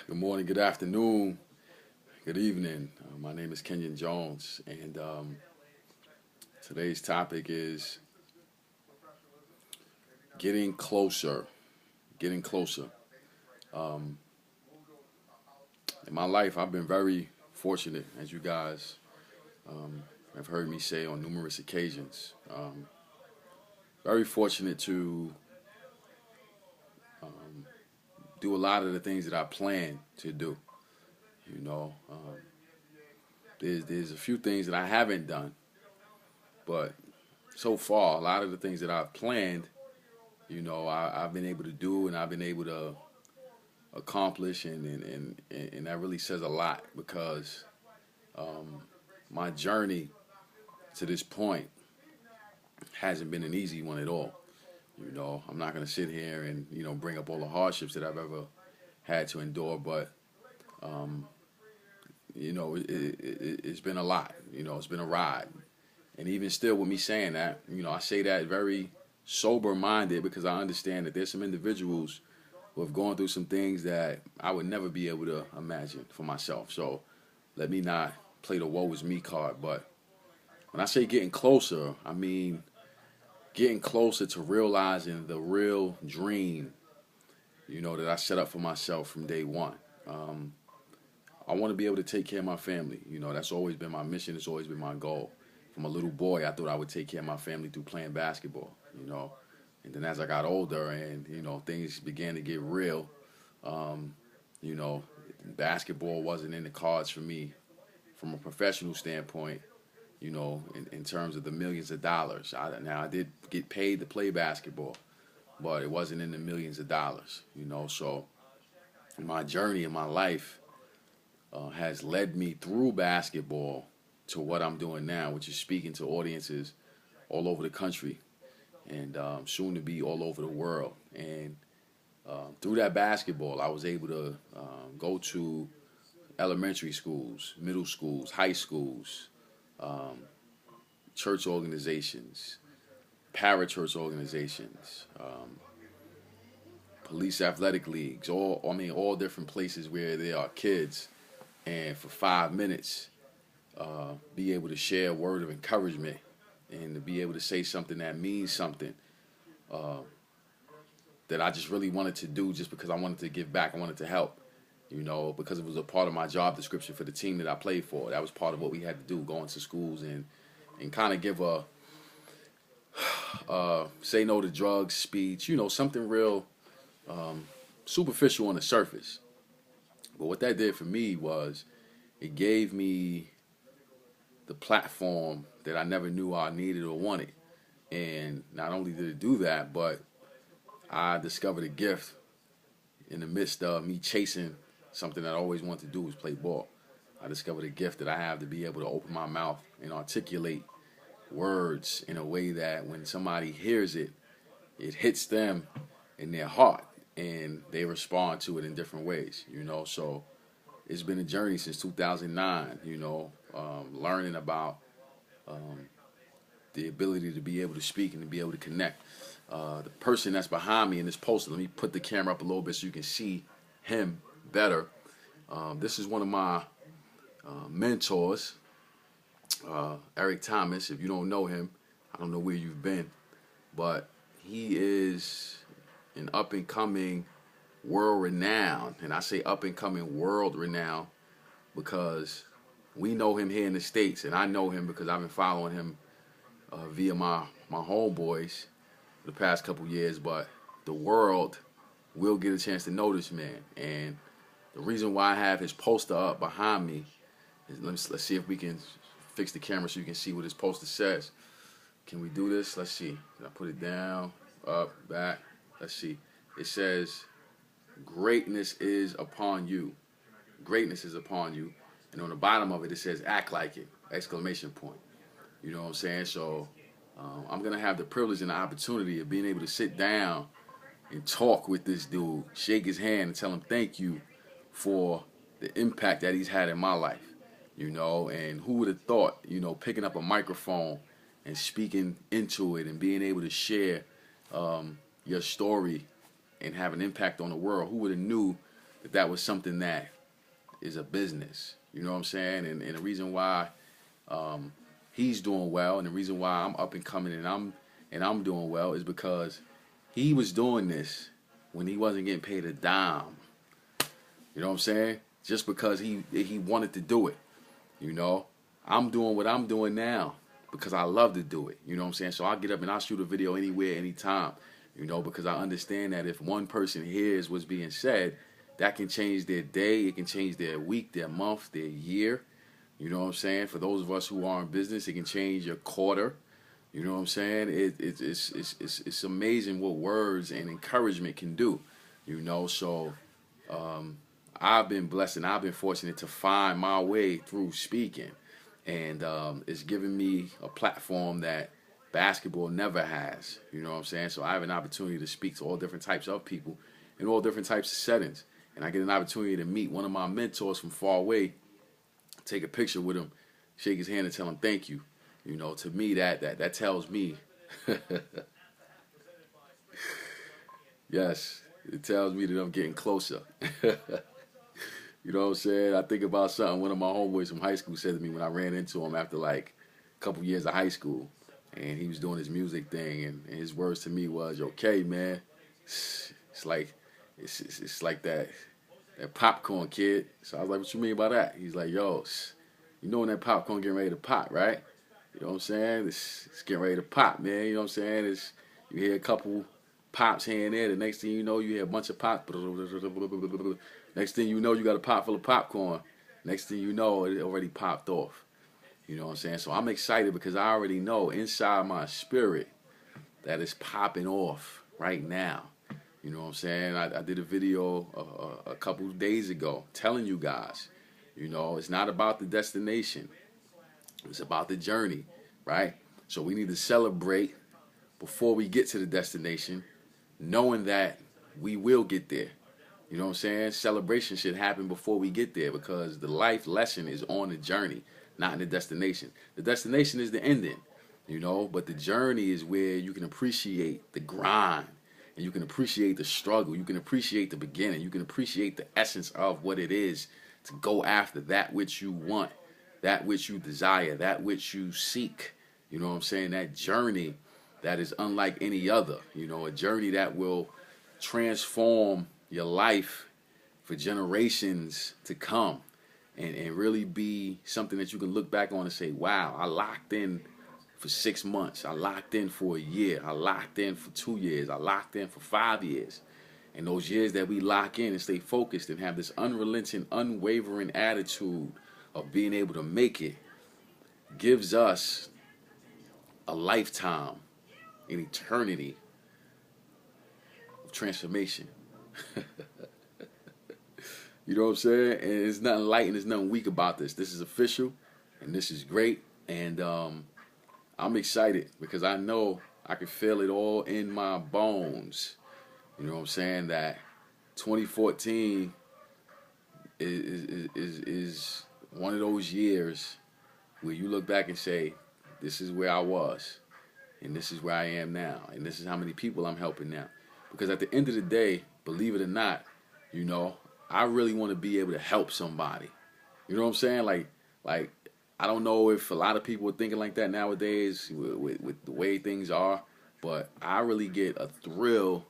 Good morning, good afternoon, good evening. My name is Kenyon Jones, and today's topic is getting closer. Getting closer. Um, in my life, I've been very fortunate, as you guys have heard me say on numerous occasions. Very fortunate to do a lot of the things that I plan to do. You know, there's a few things that I haven't done, but so far, a lot of the things that I've planned, I've been able to do, and I've been able to accomplish, and that really says a lot because my journey to this point hasn't been an easy one at all. I'm not going to sit here and bring up all the hardships that I've ever had to endure, but it's been a lot. It's been a ride, and even still, with me saying that, I say that very sober-minded because I understand that there's some individuals who have gone through some things that I would never be able to imagine for myself. So let me not play the woe is me card. But when I say getting closer, I mean getting closer to realizing the real dream, that I set up for myself from day one. I want to be able to take care of my family. That's always been my mission. It's always been my goal. From a little boy, I thought I would take care of my family through playing basketball. And then as I got older and, things began to get real, um, you know, basketball wasn't in the cards for me from a professional standpoint, in terms of the millions of dollars. Now, I did get paid to play basketball, but it wasn't in the millions of dollars. So my journey in my life has led me through basketball to what I'm doing now, which is speaking to audiences all over the country and soon to be all over the world. And through that basketball, I was able to go to elementary schools, middle schools, high schools, um, church organizations, parachurch organizations, police athletic leagues, all different places where there are kids, and for 5 minutes, be able to share a word of encouragement and to be able to say something that means something uh, that I just really wanted to do just because I wanted to give back. I wanted to help, because it was a part of my job description for the team that I played for. That was part of what we had to do, going to schools and kind of give a say no to drugs speech, something real superficial on the surface. But what that did for me was it gave me the platform that I never knew I needed or wanted. And not only did it do that, but I discovered a gift in the midst of me chasing something that I always wanted to do, was play ball. I discovered a gift that I have to be able to open my mouth and articulate words in a way that when somebody hears it, it hits them in their heart and they respond to it in different ways. So it's been a journey since 2009, learning about um, the ability to be able to speak and to be able to connect. The person that's behind me in this poster, let me put the camera up a little bit so you can see him better. This is one of my mentors, Eric Thomas. If you don't know him, I don't know where you've been, but he is an up and coming world renowned, and I say up and coming world renowned because we know him here in the States, and I know him because I've been following him via my homeboys for the past couple years. But the world will get a chance to know this man, and the reason why I have his poster up behind me is let's see if we can fix the camera so you can see what his poster says. Can we do this? Let's see. Can I put it down, up, back? Let's see. It says, "Greatness is upon you. Greatness is upon you." And on the bottom of it, it says, "Act like it!" Exclamation point. You know what I'm saying? So I'm going to have the privilege and the opportunity of being able to sit down and talk with this dude, shake his hand and tell him thank you for the impact that he's had in my life. And who would have thought, picking up a microphone and speaking into it and being able to share your story and have an impact on the world. Who would have knew that was something that is a business. You know what I'm saying? And the reason why he's doing well, and the reason why I'm up and coming and I'm doing well is because he was doing this when he wasn't getting paid a dime. You know what I'm saying? Just because he wanted to do it. You know, I'm doing what I'm doing now because I love to do it. You know what I'm saying? So I'll get up and I'll shoot a video anywhere, anytime. You know, because I understand that if one person hears what's being said, that can change their day, it can change their week, their month, their year. You know what I'm saying? For those of us who are in business, it can change your quarter. You know what I'm saying? It's amazing what words and encouragement can do. You know, so I've been blessed and I've been fortunate to find my way through speaking, and it's given me a platform that basketball never has. You know what I'm saying? So I have an opportunity to speak to all different types of people in all different types of settings, and I get an opportunity to meet one of my mentors from far away, take a picture with him, shake his hand, and tell him thank you. You know, to me that tells me, yes, it tells me that I'm getting closer. You know what I'm saying? I think about something one of my homeboys from high school said to me when I ran into him after like a couple years of high school, and he was doing his music thing, and his words to me was, "Okay, man, it's like it's like that popcorn, kid." So I was like, "What you mean by that?" He's like, "Yo, you know when that popcorn getting ready to pop, right? You know what I'm saying? It's getting ready to pop, man. You know what I'm saying? You hear a couple pops here and there. The next thing you know, you hear a bunch of pops. Next thing you know, you got a pot full of popcorn. Next thing you know, it already popped off. You know what I'm saying? So I'm excited because I already know inside my spirit that it's popping off right now. You know what I'm saying? I did a video a couple of days ago telling you guys, you know, it's not about the destination. It's about the journey, right? So we need to celebrate before we get to the destination, knowing that we will get there. You know what I'm saying? Celebration should happen before we get there because the life lesson is on the journey, not in the destination. The destination is the ending, you know, but the journey is where you can appreciate the grind and you can appreciate the struggle. You can appreciate the beginning. You can appreciate the essence of what it is to go after that which you want, that which you desire, that which you seek. You know what I'm saying? That journey that is unlike any other, you know, a journey that will transform your life for generations to come, and really be something that you can look back on and say, wow, I locked in for 6 months, I locked in for a year, I locked in for 2 years, I locked in for 5 years. And those years that we lock in and stay focused and have this unrelenting, unwavering attitude of being able to make it gives us a lifetime, an eternity of transformation. You know what I'm saying? And there's nothing light and there's nothing weak about this. This is official, and this is great. And I'm excited because I know I can feel it all in my bones. You know what I'm saying? That 2014 is one of those years where you look back and say, this is where I was, and this is where I am now, and this is how many people I'm helping now. Because at the end of the day, believe it or not, you know, I really want to be able to help somebody. You know what I'm saying? Like I don't know if a lot of people are thinking like that nowadays with the way things are, but I really get a thrill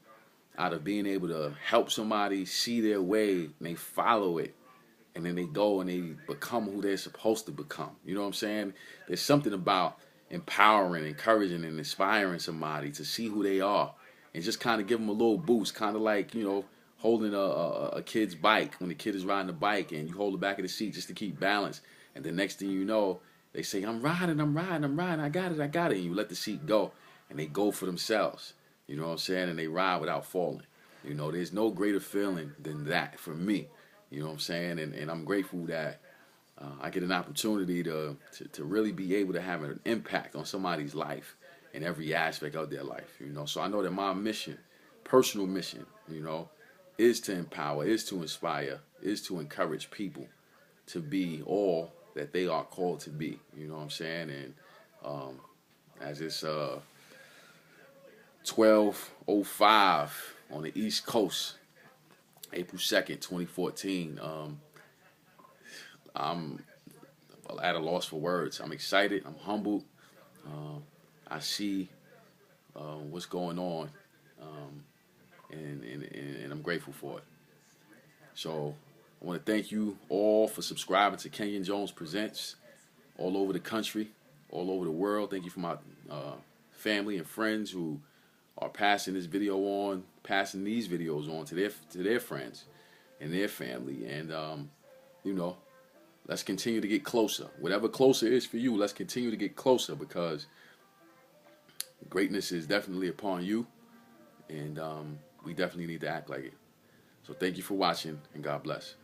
out of being able to help somebody see their way and they follow it, and then they go and they become who they're supposed to become. You know what I'm saying? There's something about empowering, encouraging, and inspiring somebody to see who they are and just kind of give them a little boost, kind of like, you know, holding a kid's bike when the kid is riding the bike and you hold the back of the seat just to keep balance. And the next thing you know, they say, I'm riding, I got it. And you let the seat go and they go for themselves. You know what I'm saying? And they ride without falling. You know, there's no greater feeling than that for me. You know what I'm saying? And I'm grateful that I get an opportunity to really be able to have an impact on somebody's life in every aspect of their life. You know, so I know that my mission, personal mission, you know, is to empower, is to inspire, is to encourage people to be all that they are called to be. You know what I'm saying? And as it's 12:05 on the East Coast, April 2nd, 2014. I'm at a loss for words. I'm excited. I'm humbled. I see what's going on, um, and I'm grateful for it. So I want to thank you all for subscribing to Kenyon Jones Presents all over the country, all over the world. Thank you for my family and friends who are passing this video on, passing these videos on to their friends and their family. And you know, let's continue to get closer. Whatever closer is for you, let's continue to get closer, because greatness is definitely upon you, and we definitely need to act like it. So thank you for watching, and God bless.